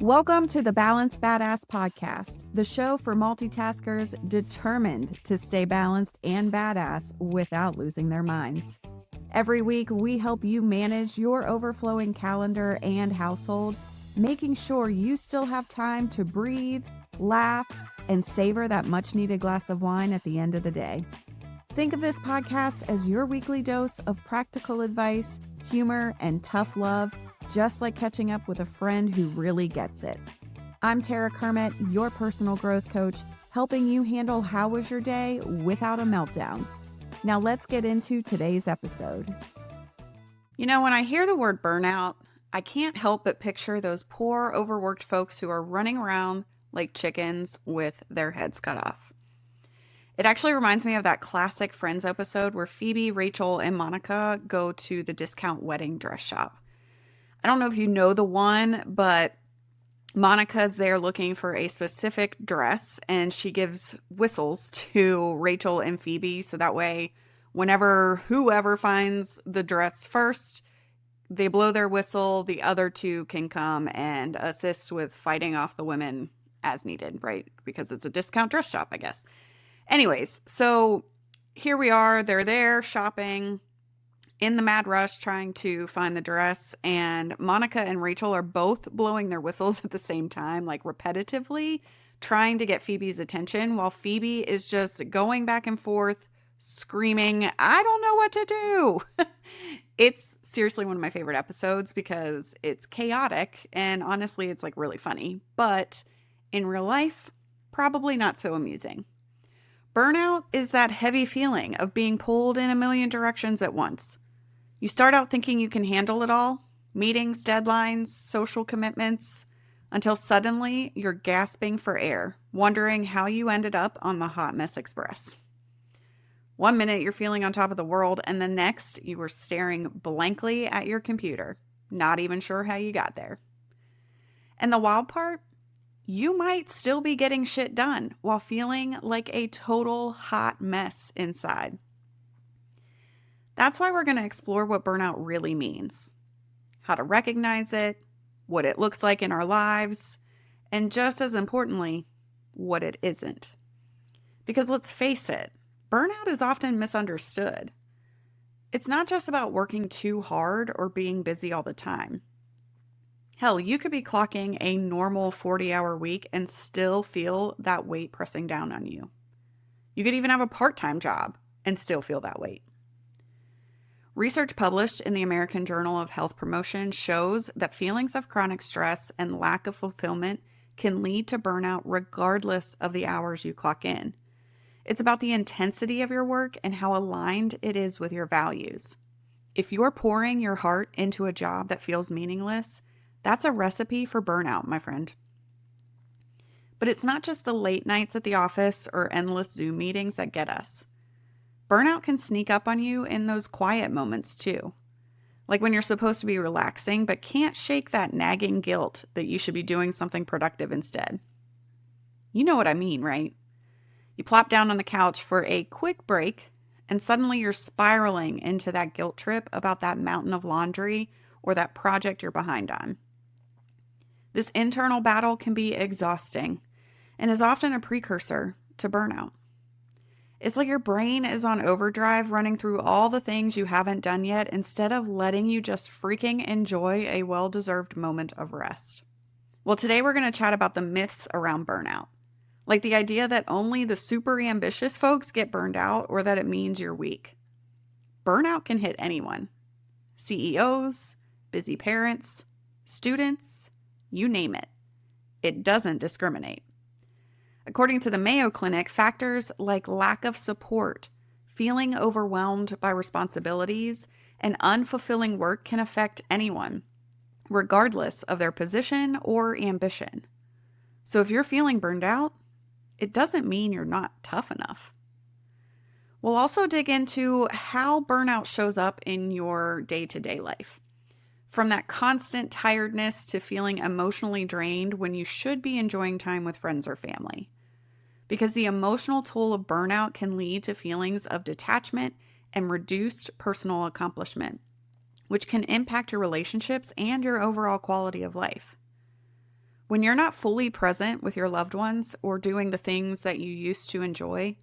Welcome to the Balanced Badass Podcast, the show for multitaskers determined to stay balanced and badass without losing their minds. Every week, we help you manage your overflowing calendar and household, making sure you still have time to breathe, laugh, and savor that much-needed glass of wine at the end of the day. Think of this podcast as your weekly dose of practical advice, humor, and tough love, just like catching up with a friend who really gets it. I'm Tara Kermit, your personal growth coach, helping you handle how was your day without a meltdown. Now let's get into today's episode. You know, when I hear the word burnout, I can't help but picture those poor, overworked folks who are running around like chickens with their heads cut off. It actually reminds me of that classic Friends episode where Phoebe, Rachel, and Monica go to the discount wedding dress shop. I don't know if you know the one, but Monica's there looking for a specific dress, and she gives whistles to Rachel and Phoebe, so that way whenever whoever finds the dress first, they blow their whistle, the other two can come and assist with fighting off the women as needed, right? Because it's a discount dress shop, I guess. Anyways, so here we are, they're there shopping in the mad rush trying to find the dress, and Monica and Rachel are both blowing their whistles at the same time, like repetitively, trying to get Phoebe's attention, while Phoebe is just going back and forth, screaming, "I don't know what to do." It's seriously one of my favorite episodes because it's chaotic, and honestly, it's like really funny, but in real life, probably not so amusing. Burnout is that heavy feeling of being pulled in a million directions at once. You start out thinking you can handle it all, meetings, deadlines, social commitments, until suddenly you're gasping for air, wondering how you ended up on the Hot Mess Express. One minute you're feeling on top of the world, and the next you are staring blankly at your computer, not even sure how you got there. And the wild part? You might still be getting shit done while feeling like a total hot mess inside. That's why we're going to explore what burnout really means, how to recognize it, what it looks like in our lives, and just as importantly, what it isn't. Because let's face it, burnout is often misunderstood. It's not just about working too hard or being busy all the time. Hell, you could be clocking a normal 40-hour week and still feel that weight pressing down on you. You could even have a part-time job and still feel that weight. Research published in the American Journal of Health Promotion shows that feelings of chronic stress and lack of fulfillment can lead to burnout regardless of the hours you clock in. It's about the intensity of your work and how aligned it is with your values. If you're pouring your heart into a job that feels meaningless, that's a recipe for burnout, my friend. But it's not just the late nights at the office or endless Zoom meetings that get us. Burnout can sneak up on you in those quiet moments too. Like when you're supposed to be relaxing but can't shake that nagging guilt that you should be doing something productive instead. You know what I mean, right? You plop down on the couch for a quick break and suddenly you're spiraling into that guilt trip about that mountain of laundry or that project you're behind on. This internal battle can be exhausting and is often a precursor to burnout. It's like your brain is on overdrive running through all the things you haven't done yet instead of letting you just freaking enjoy a well-deserved moment of rest. Well, today we're going to chat about the myths around burnout. Like the idea that only the super ambitious folks get burned out or that it means you're weak. Burnout can hit anyone. CEOs, busy parents, students, you name it. It doesn't discriminate. According to the Mayo Clinic, factors like lack of support, feeling overwhelmed by responsibilities, and unfulfilling work can affect anyone, regardless of their position or ambition. So if you're feeling burned out, it doesn't mean you're not tough enough. We'll also dig into how burnout shows up in your day-to-day life. From that constant tiredness to feeling emotionally drained when you should be enjoying time with friends or family. Because the emotional toll of burnout can lead to feelings of detachment and reduced personal accomplishment, which can impact your relationships and your overall quality of life. When you're not fully present with your loved ones or doing the things that you used to enjoy,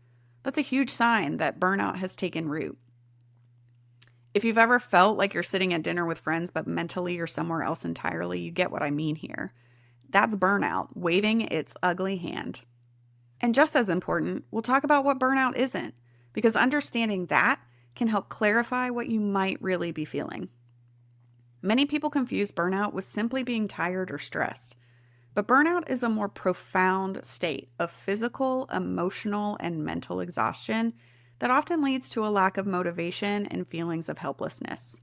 that's a huge sign that burnout has taken root. If you've ever felt like you're sitting at dinner with friends, but mentally you're somewhere else entirely, you get what I mean here. That's burnout, waving its ugly hand. And just as important, we'll talk about what burnout isn't, because understanding that can help clarify what you might really be feeling. Many people confuse burnout with simply being tired or stressed, but burnout is a more profound state of physical, emotional, and mental exhaustion that often leads to a lack of motivation and feelings of helplessness.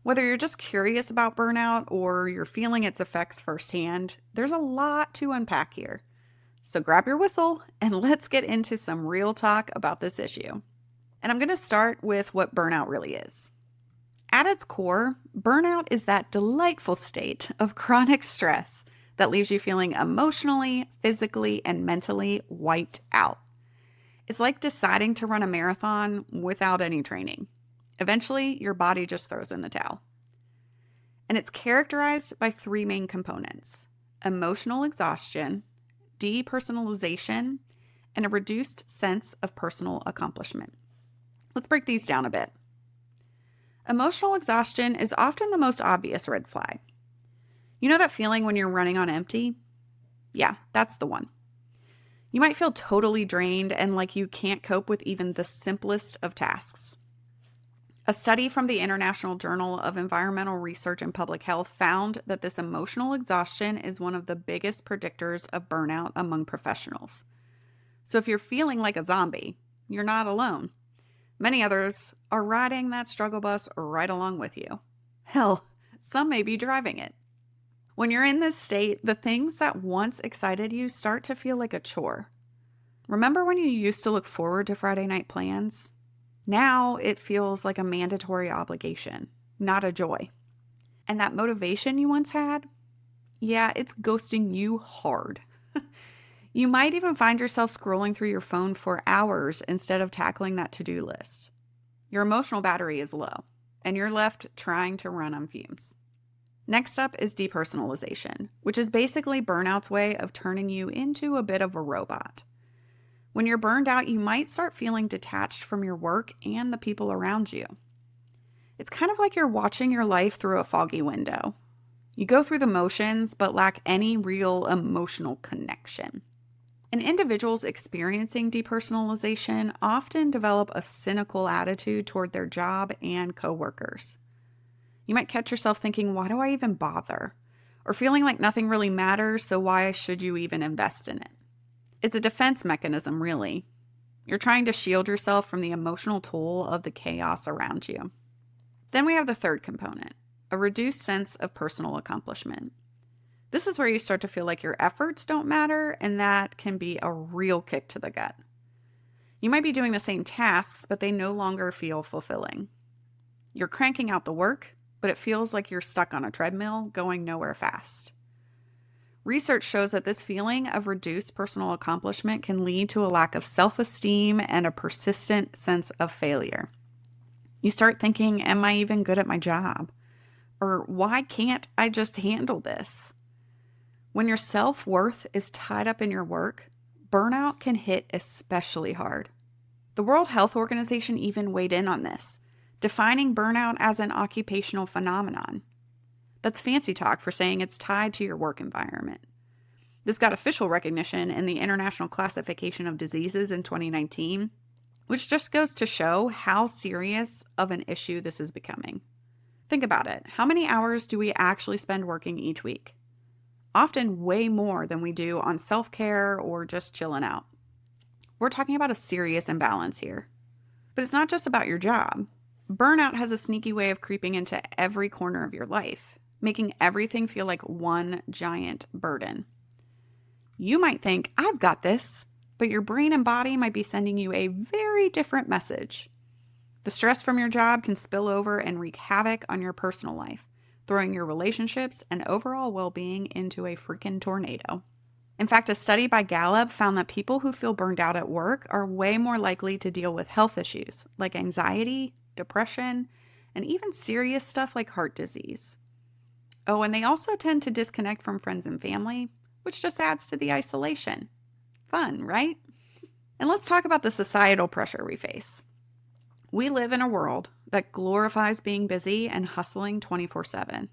Whether you're just curious about burnout or you're feeling its effects firsthand, there's a lot to unpack here. So grab your whistle and let's get into some real talk about this issue. And I'm going to start with what burnout really is. At its core, burnout is that delightful state of chronic stress that leaves you feeling emotionally, physically, and mentally wiped out. It's like deciding to run a marathon without any training. Eventually, your body just throws in the towel. And it's characterized by three main components: emotional exhaustion, depersonalization, and a reduced sense of personal accomplishment. Let's break these down a bit. Emotional exhaustion is often the most obvious red flag. You know that feeling when you're running on empty? Yeah, that's the one. You might feel totally drained and like you can't cope with even the simplest of tasks. A study from the International Journal of Environmental Research and Public Health found that this emotional exhaustion is one of the biggest predictors of burnout among professionals. So if you're feeling like a zombie, you're not alone. Many others are riding that struggle bus right along with you. Hell, some may be driving it. When you're in this state, the things that once excited you start to feel like a chore. Remember when you used to look forward to Friday night plans? Now it feels like a mandatory obligation, not a joy. And that motivation you once had? Yeah, it's ghosting you hard. You might even find yourself scrolling through your phone for hours instead of tackling that to-do list. Your emotional battery is low, and you're left trying to run on fumes. Next up is depersonalization, which is basically burnout's way of turning you into a bit of a robot. When you're burned out, you might start feeling detached from your work and the people around you. It's kind of like you're watching your life through a foggy window. You go through the motions, but lack any real emotional connection. And individuals experiencing depersonalization often develop a cynical attitude toward their job and coworkers. You might catch yourself thinking, why do I even bother? Or feeling like nothing really matters, so why should you even invest in it? It's a defense mechanism, really. You're trying to shield yourself from the emotional toll of the chaos around you. Then we have the third component, a reduced sense of personal accomplishment. This is where you start to feel like your efforts don't matter, and that can be a real kick to the gut. You might be doing the same tasks, but they no longer feel fulfilling. You're cranking out the work, but it feels like you're stuck on a treadmill going nowhere fast. Research shows that this feeling of reduced personal accomplishment can lead to a lack of self-esteem and a persistent sense of failure. You start thinking, am I even good at my job? Or why can't I just handle this? When your self-worth is tied up in your work, burnout can hit especially hard. The World Health Organization even weighed in on this, defining burnout as an occupational phenomenon. That's fancy talk for saying it's tied to your work environment. This got official recognition in the International Classification of Diseases in 2019, which just goes to show how serious of an issue this is becoming. Think about it. How many hours do we actually spend working each week? Often way more than we do on self-care or just chilling out. We're talking about a serious imbalance here. But it's not just about your job. Burnout has a sneaky way of creeping into every corner of your life, making everything feel like one giant burden. You might think, I've got this, but your brain and body might be sending you a very different message. The stress from your job can spill over and wreak havoc on your personal life, throwing your relationships and overall well-being into a freaking tornado. In fact, a study by Gallup found that people who feel burned out at work are way more likely to deal with health issues like anxiety, depression, and even serious stuff like heart disease. Oh, and they also tend to disconnect from friends and family, which just adds to the isolation. Fun, right? And let's talk about the societal pressure we face. We live in a world that glorifies being busy and hustling 24/7.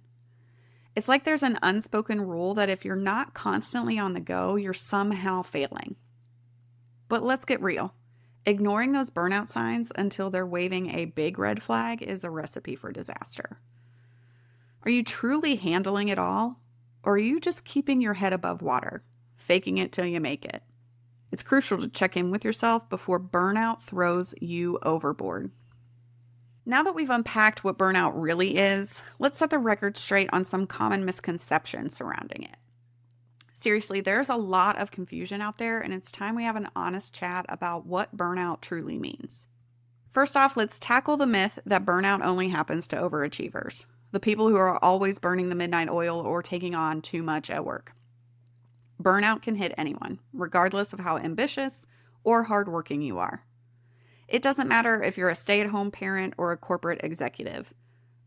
It's like there's an unspoken rule that if you're not constantly on the go, you're somehow failing. But let's get real. Ignoring those burnout signs until they're waving a big red flag is a recipe for disaster. Are you truly handling it all? Or are you just keeping your head above water, faking it till you make it? It's crucial to check in with yourself before burnout throws you overboard. Now that we've unpacked what burnout really is, let's set the record straight on some common misconceptions surrounding it. Seriously, there's a lot of confusion out there, and it's time we have an honest chat about what burnout truly means. First off, let's tackle the myth that burnout only happens to overachievers, the people who are always burning the midnight oil or taking on too much at work. Burnout can hit anyone, regardless of how ambitious or hardworking you are. It doesn't matter if you're a stay-at-home parent or a corporate executive.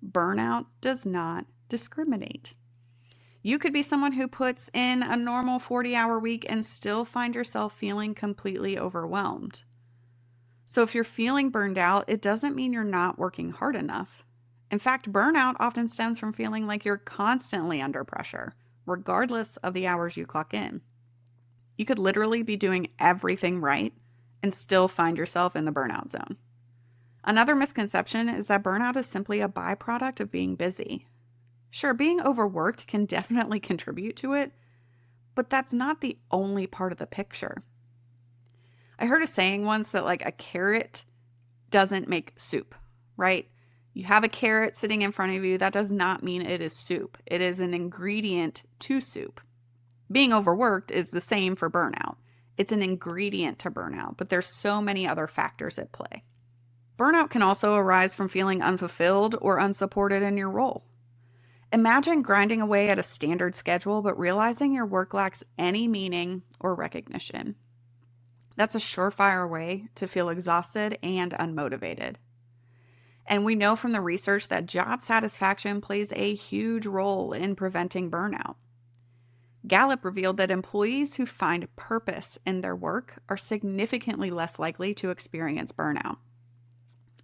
Burnout does not discriminate. You could be someone who puts in a normal 40-hour week and still find yourself feeling completely overwhelmed. So if you're feeling burned out, it doesn't mean you're not working hard enough. In fact, burnout often stems from feeling like you're constantly under pressure, regardless of the hours you clock in. You could literally be doing everything right and still find yourself in the burnout zone. Another misconception is that burnout is simply a byproduct of being busy. Sure, being overworked can definitely contribute to it, but that's not the only part of the picture. I heard a saying once that a carrot doesn't make soup, right? You have a carrot sitting in front of you, that does not mean it is soup. It is an ingredient to soup. Being overworked is the same for burnout. It's an ingredient to burnout, but there's so many other factors at play. Burnout can also arise from feeling unfulfilled or unsupported in your role. Imagine grinding away at a standard schedule, but realizing your work lacks any meaning or recognition. That's a surefire way to feel exhausted and unmotivated. And we know from the research that job satisfaction plays a huge role in preventing burnout. Gallup revealed that employees who find purpose in their work are significantly less likely to experience burnout.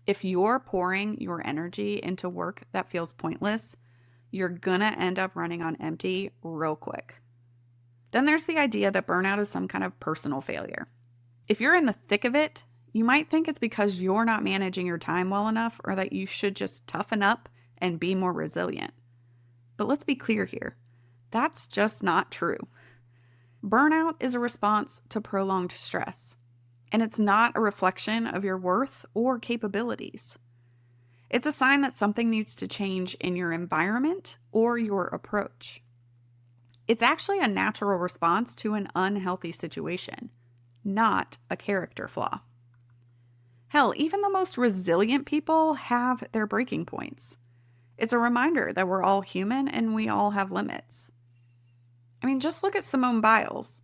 If you're pouring your energy into work that feels pointless, you're gonna end up running on empty real quick. Then there's the idea that burnout is some kind of personal failure. If you're in the thick of it, you might think it's because you're not managing your time well enough or that you should just toughen up and be more resilient. But let's be clear here. That's just not true. Burnout is a response to prolonged stress, and it's not a reflection of your worth or capabilities. It's a sign that something needs to change in your environment or your approach. It's actually a natural response to an unhealthy situation, not a character flaw. Hell, even the most resilient people have their breaking points. It's a reminder that we're all human and we all have limits. I mean, just look at Simone Biles.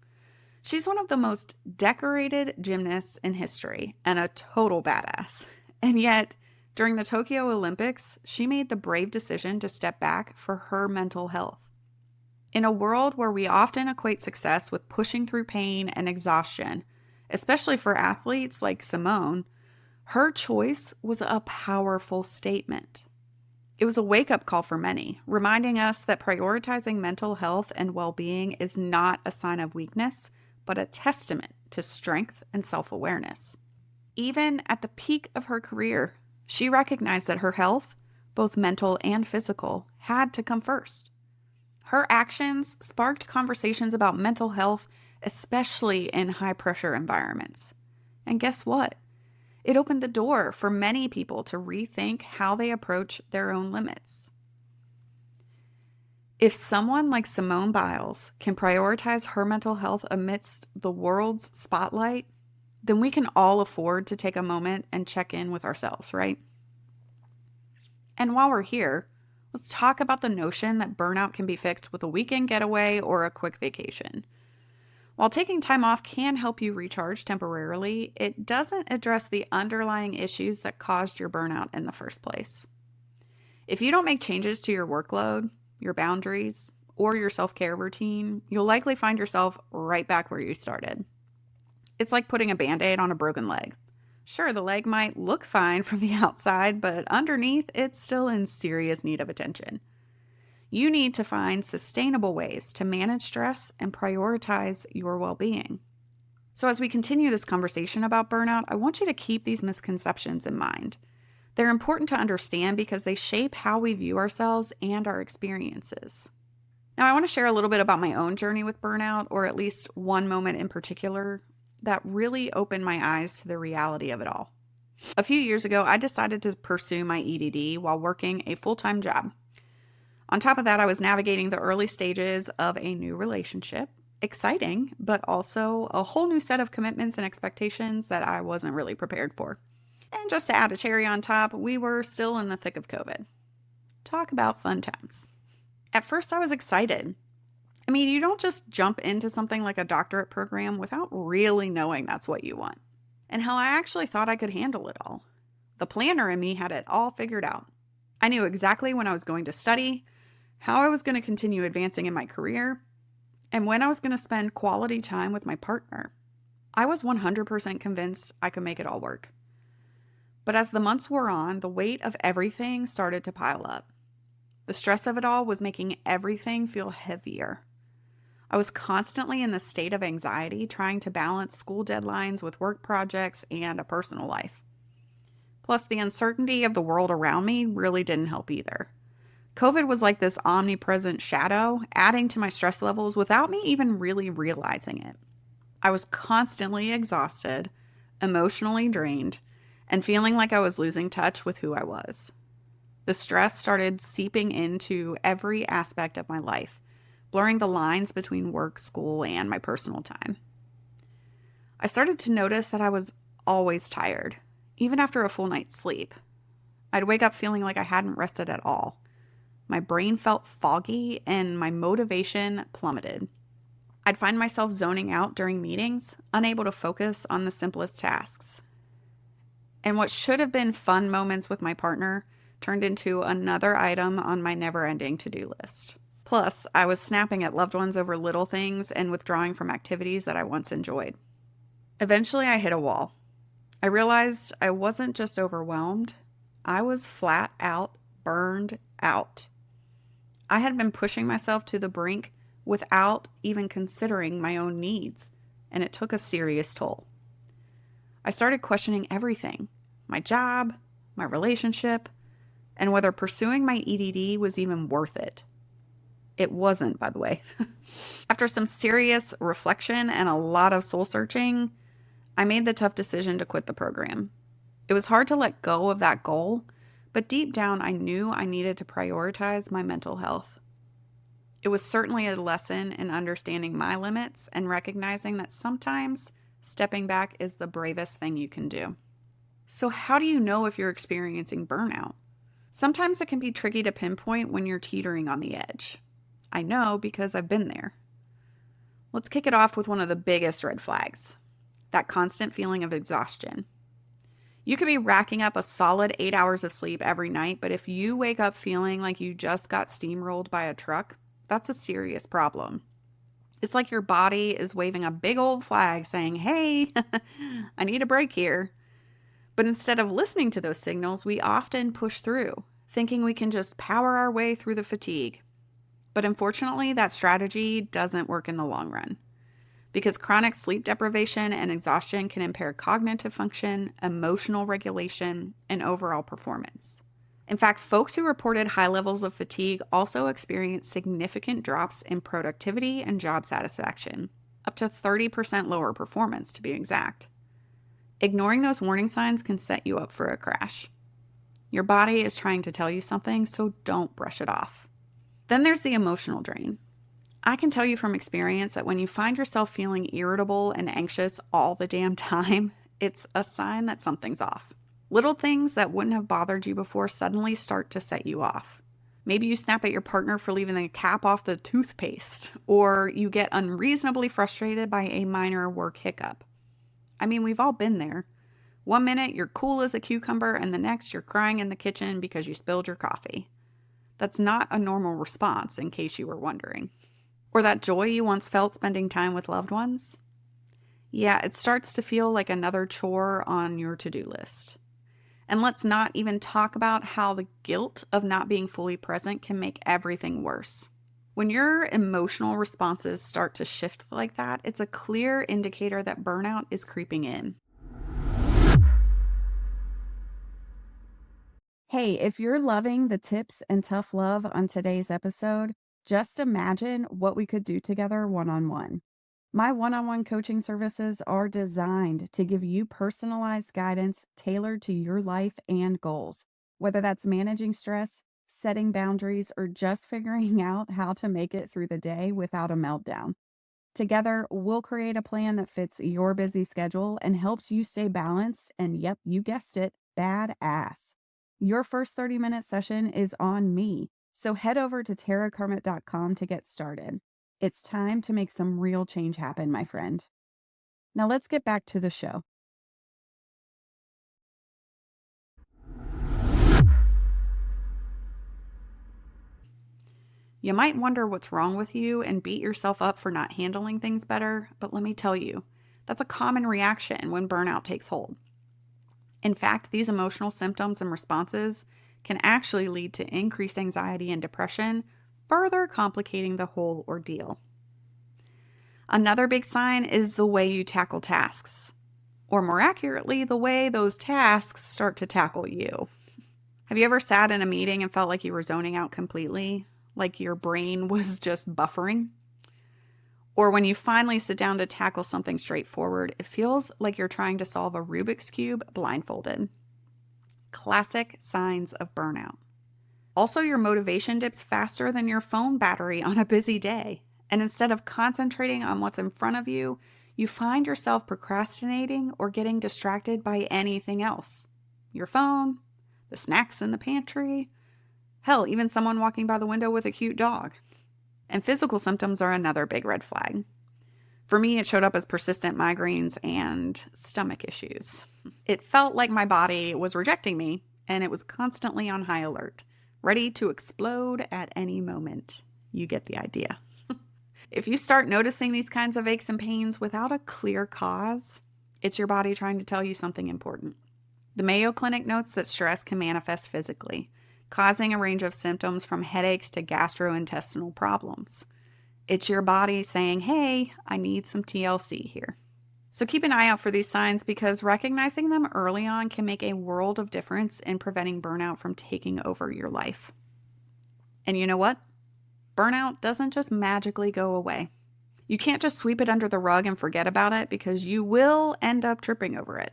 She's one of the most decorated gymnasts in history and a total badass. And yet, during the Tokyo Olympics, she made the brave decision to step back for her mental health. In a world where we often equate success with pushing through pain and exhaustion, especially for athletes like Simone, her choice was a powerful statement. It was a wake-up call for many, reminding us that prioritizing mental health and well-being is not a sign of weakness, but a testament to strength and self-awareness. Even at the peak of her career, she recognized that her health, both mental and physical, had to come first. Her actions sparked conversations about mental health, especially in high-pressure environments. And guess what? It opened the door for many people to rethink how they approach their own limits. If someone like Simone Biles can prioritize her mental health amidst the world's spotlight, then we can all afford to take a moment and check in with ourselves, right? And while we're here, let's talk about the notion that burnout can be fixed with a weekend getaway or a quick vacation. While taking time off can help you recharge temporarily, it doesn't address the underlying issues that caused your burnout in the first place. If you don't make changes to your workload, your boundaries, or your self-care routine, you'll likely find yourself right back where you started. It's like putting a Band-Aid on a broken leg. Sure, the leg might look fine from the outside, but underneath, it's still in serious need of attention. You need to find sustainable ways to manage stress and prioritize your well-being. So as we continue this conversation about burnout, I want you to keep these misconceptions in mind. They're important to understand because they shape how we view ourselves and our experiences. Now, I want to share a little bit about my own journey with burnout, or at least one moment in particular that really opened my eyes to the reality of it all. A few years ago, I decided to pursue my EDD while working a full-time job. On top of that, I was navigating the early stages of a new relationship. Exciting, but also a whole new set of commitments and expectations that I wasn't really prepared for. And just to add a cherry on top, we were still in the thick of COVID. Talk about fun times. At first, I was excited. I mean, you don't just jump into something like a doctorate program without really knowing that's what you want. And hell, I actually thought I could handle it all. The planner in me had it all figured out. I knew exactly when I was going to study, how I was going to continue advancing in my career, and when I was going to spend quality time with my partner. I was 100% convinced I could make it all work. But as the months wore on, the weight of everything started to pile up. The stress of it all was making everything feel heavier. I was constantly in the state of anxiety, trying to balance school deadlines with work projects and a personal life. Plus, the uncertainty of the world around me really didn't help either. COVID was like this omnipresent shadow, adding to my stress levels without me even really realizing it. I was constantly exhausted, emotionally drained, and feeling like I was losing touch with who I was. The stress started seeping into every aspect of my life, blurring the lines between work, school, and my personal time. I started to notice that I was always tired, even after a full night's sleep. I'd wake up feeling like I hadn't rested at all. My brain felt foggy and my motivation plummeted. I'd find myself zoning out during meetings, unable to focus on the simplest tasks. And what should have been fun moments with my partner turned into another item on my never-ending to-do list. Plus, I was snapping at loved ones over little things and withdrawing from activities that I once enjoyed. Eventually, I hit a wall. I realized I wasn't just overwhelmed, I was flat out burned out. I had been pushing myself to the brink without even considering my own needs, and it took a serious toll. I started questioning everything, my job, my relationship, and whether pursuing my EDD was even worth it. It wasn't, by the way. After some serious reflection and a lot of soul searching, I made the tough decision to quit the program. It was hard to let go of that goal, but deep down I knew I needed to prioritize my mental health. It was certainly a lesson in understanding my limits and recognizing that sometimes stepping back is the bravest thing you can do. So how do you know if you're experiencing burnout? Sometimes it can be tricky to pinpoint when you're teetering on the edge. I know because I've been there. Let's kick it off with one of the biggest red flags, that constant feeling of exhaustion. You could be racking up a solid 8 hours of sleep every night, but if you wake up feeling like you just got steamrolled by a truck, that's a serious problem. It's like your body is waving a big old flag saying, hey, I need a break here. But instead of listening to those signals, we often push through, thinking we can just power our way through the fatigue. But unfortunately, that strategy doesn't work in the long run, because chronic sleep deprivation and exhaustion can impair cognitive function, emotional regulation, and overall performance. In fact, folks who reported high levels of fatigue also experienced significant drops in productivity and job satisfaction, up to 30% lower performance to be exact. Ignoring those warning signs can set you up for a crash. Your body is trying to tell you something, so don't brush it off. Then there's the emotional drain. I can tell you from experience that when you find yourself feeling irritable and anxious all the damn time, it's a sign that something's off. Little things that wouldn't have bothered you before suddenly start to set you off. Maybe you snap at your partner for leaving the cap off the toothpaste, or you get unreasonably frustrated by a minor work hiccup. I mean, we've all been there. One minute you're cool as a cucumber, and the next you're crying in the kitchen because you spilled your coffee. That's not a normal response, in case you were wondering. Or that joy you once felt spending time with loved ones? Yeah, it starts to feel like another chore on your to-do list. And let's not even talk about how the guilt of not being fully present can make everything worse. When your emotional responses start to shift like that, it's a clear indicator that burnout is creeping in. Hey, if you're loving the tips and tough love on today's episode, just imagine what we could do together one on one. My one on one coaching services are designed to give you personalized guidance tailored to your life and goals, whether that's managing stress, setting boundaries, or just figuring out how to make it through the day without a meltdown. Together, we'll create a plan that fits your busy schedule and helps you stay balanced and, yep, you guessed it, badass. Your first 30-minute session is on me, so head over to tarakermit.com to get started. It's time to make some real change happen, my friend. Now let's get back to the show. You might wonder what's wrong with you and beat yourself up for not handling things better, but let me tell you, that's a common reaction when burnout takes hold. In fact, these emotional symptoms and responses can actually lead to increased anxiety and depression, further complicating the whole ordeal. Another big sign is the way you tackle tasks, or more accurately, the way those tasks start to tackle you. Have you ever sat in a meeting and felt like you were zoning out completely? Like your brain was just buffering? Or when you finally sit down to tackle something straightforward, it feels like you're trying to solve a Rubik's Cube blindfolded. Classic signs of burnout. Also, your motivation dips faster than your phone battery on a busy day. And instead of concentrating on what's in front of you, you find yourself procrastinating or getting distracted by anything else. Your phone, the snacks in the pantry, hell, even someone walking by the window with a cute dog. And physical symptoms are another big red flag. For me, it showed up as persistent migraines and stomach issues. It felt like my body was rejecting me, and it was constantly on high alert, ready to explode at any moment. You get the idea. If you start noticing these kinds of aches and pains without a clear cause, it's your body trying to tell you something important. The Mayo Clinic notes that stress can manifest physically, causing a range of symptoms from headaches to gastrointestinal problems. It's your body saying, hey, I need some TLC here. So keep an eye out for these signs because recognizing them early on can make a world of difference in preventing burnout from taking over your life. And you know what? Burnout doesn't just magically go away. You can't just sweep it under the rug and forget about it because you will end up tripping over it.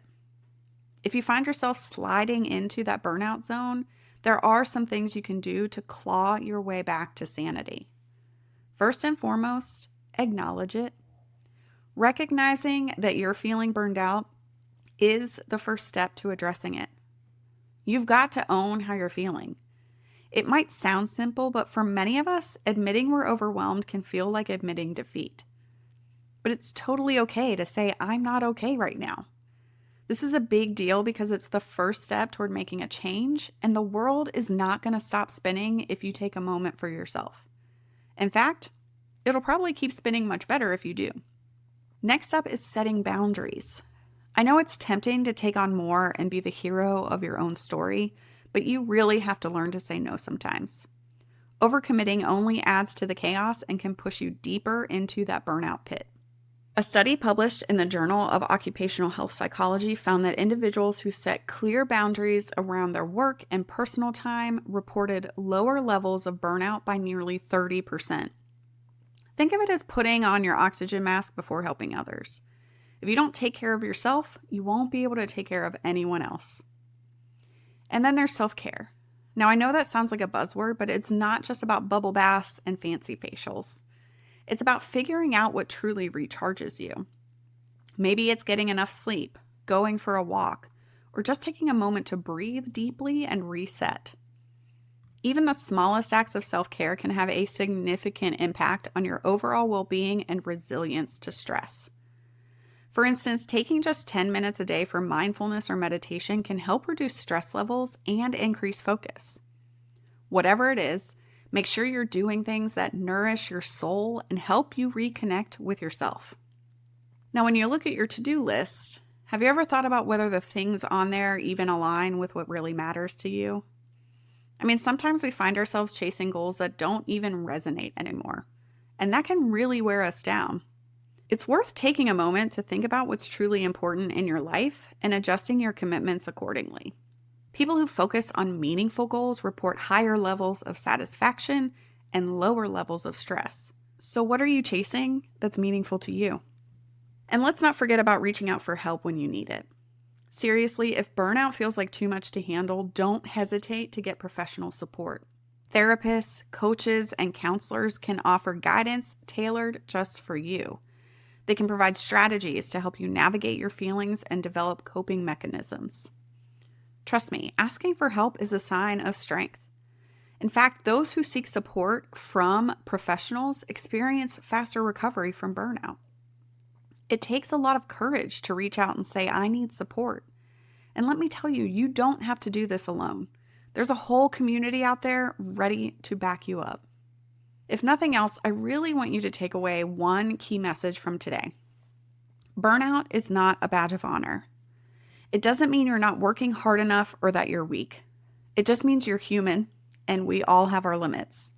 If you find yourself sliding into that burnout zone, there are some things you can do to claw your way back to sanity. First and foremost, acknowledge it. Recognizing that you're feeling burned out is the first step to addressing it. You've got to own how you're feeling. It might sound simple, but for many of us, admitting we're overwhelmed can feel like admitting defeat. But it's totally okay to say, I'm not okay right now. This is a big deal because it's the first step toward making a change, and the world is not going to stop spinning if you take a moment for yourself. In fact, it'll probably keep spinning much better if you do. Next up is setting boundaries. I know it's tempting to take on more and be the hero of your own story, but you really have to learn to say no sometimes. Overcommitting only adds to the chaos and can push you deeper into that burnout pit. A study published in the Journal of Occupational Health Psychology found that individuals who set clear boundaries around their work and personal time reported lower levels of burnout by nearly 30%. Think of it as putting on your oxygen mask before helping others. If you don't take care of yourself, you won't be able to take care of anyone else. And then there's self-care. Now, I know that sounds like a buzzword, but it's not just about bubble baths and fancy facials. It's about figuring out what truly recharges you. Maybe it's getting enough sleep, going for a walk, or just taking a moment to breathe deeply and reset. Even the smallest acts of self-care can have a significant impact on your overall well-being and resilience to stress. For instance, taking just 10 minutes a day for mindfulness or meditation can help reduce stress levels and increase focus. Whatever it is, make sure you're doing things that nourish your soul and help you reconnect with yourself. Now, when you look at your to-do list, have you ever thought about whether the things on there even align with what really matters to you? I mean, sometimes we find ourselves chasing goals that don't even resonate anymore, and that can really wear us down. It's worth taking a moment to think about what's truly important in your life and adjusting your commitments accordingly. People who focus on meaningful goals report higher levels of satisfaction and lower levels of stress. So what are you chasing that's meaningful to you? And let's not forget about reaching out for help when you need it. Seriously, if burnout feels like too much to handle, don't hesitate to get professional support. Therapists, coaches, and counselors can offer guidance tailored just for you. They can provide strategies to help you navigate your feelings and develop coping mechanisms. Trust me, asking for help is a sign of strength. In fact, those who seek support from professionals experience faster recovery from burnout. It takes a lot of courage to reach out and say, I need support. And let me tell you, you don't have to do this alone. There's a whole community out there ready to back you up. If nothing else, I really want you to take away one key message from today. Burnout is not a badge of honor. It doesn't mean you're not working hard enough or that you're weak. It just means you're human and we all have our limits.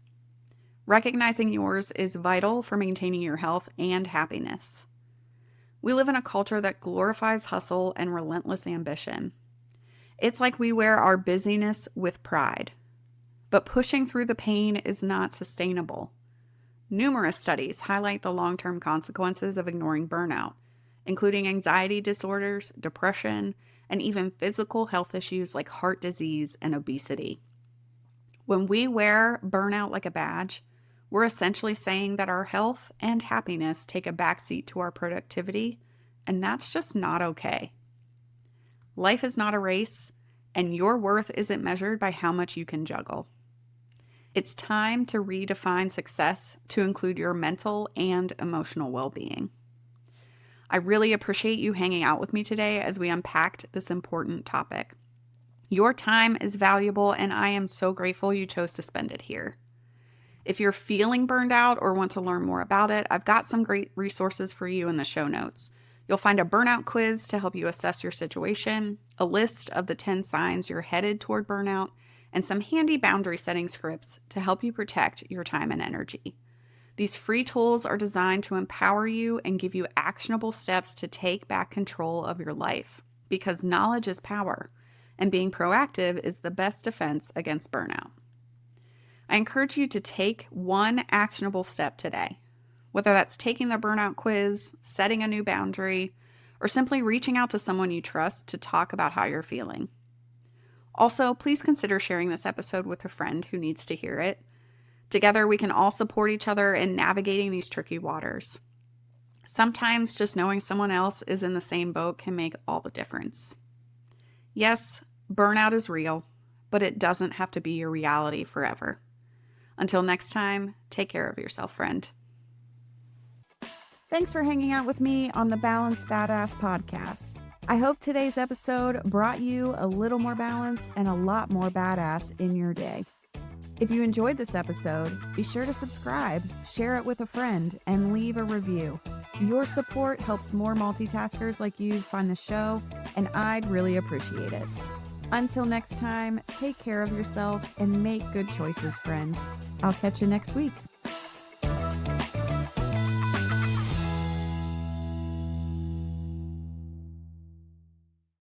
Recognizing yours is vital for maintaining your health and happiness. We live in a culture that glorifies hustle and relentless ambition. It's like we wear our busyness with pride. But pushing through the pain is not sustainable. Numerous studies highlight the long-term consequences of ignoring burnout, including anxiety disorders, depression, and even physical health issues like heart disease and obesity. When we wear burnout like a badge, we're essentially saying that our health and happiness take a backseat to our productivity, and that's just not okay. Life is not a race, and your worth isn't measured by how much you can juggle. It's time to redefine success to include your mental and emotional well-being. I really appreciate you hanging out with me today as we unpacked this important topic. Your time is valuable, and I am so grateful you chose to spend it here. If you're feeling burned out or want to learn more about it, I've got some great resources for you in the show notes. You'll find a burnout quiz to help you assess your situation, a list of the 10 signs you're headed toward burnout, and some handy boundary setting scripts to help you protect your time and energy. These free tools are designed to empower you and give you actionable steps to take back control of your life, because knowledge is power, and being proactive is the best defense against burnout. I encourage you to take one actionable step today, whether that's taking the burnout quiz, setting a new boundary, or simply reaching out to someone you trust to talk about how you're feeling. Also, please consider sharing this episode with a friend who needs to hear it. Together, we can all support each other in navigating these tricky waters. Sometimes just knowing someone else is in the same boat can make all the difference. Yes, burnout is real, but it doesn't have to be your reality forever. Until next time, take care of yourself, friend. Thanks for hanging out with me on the Balanced Badass podcast. I hope today's episode brought you a little more balance and a lot more badass in your day. If you enjoyed this episode, be sure to subscribe, share it with a friend, and leave a review. Your support helps more multitaskers like you find the show, and I'd really appreciate it. Until next time, take care of yourself and make good choices, friend. I'll catch you next week.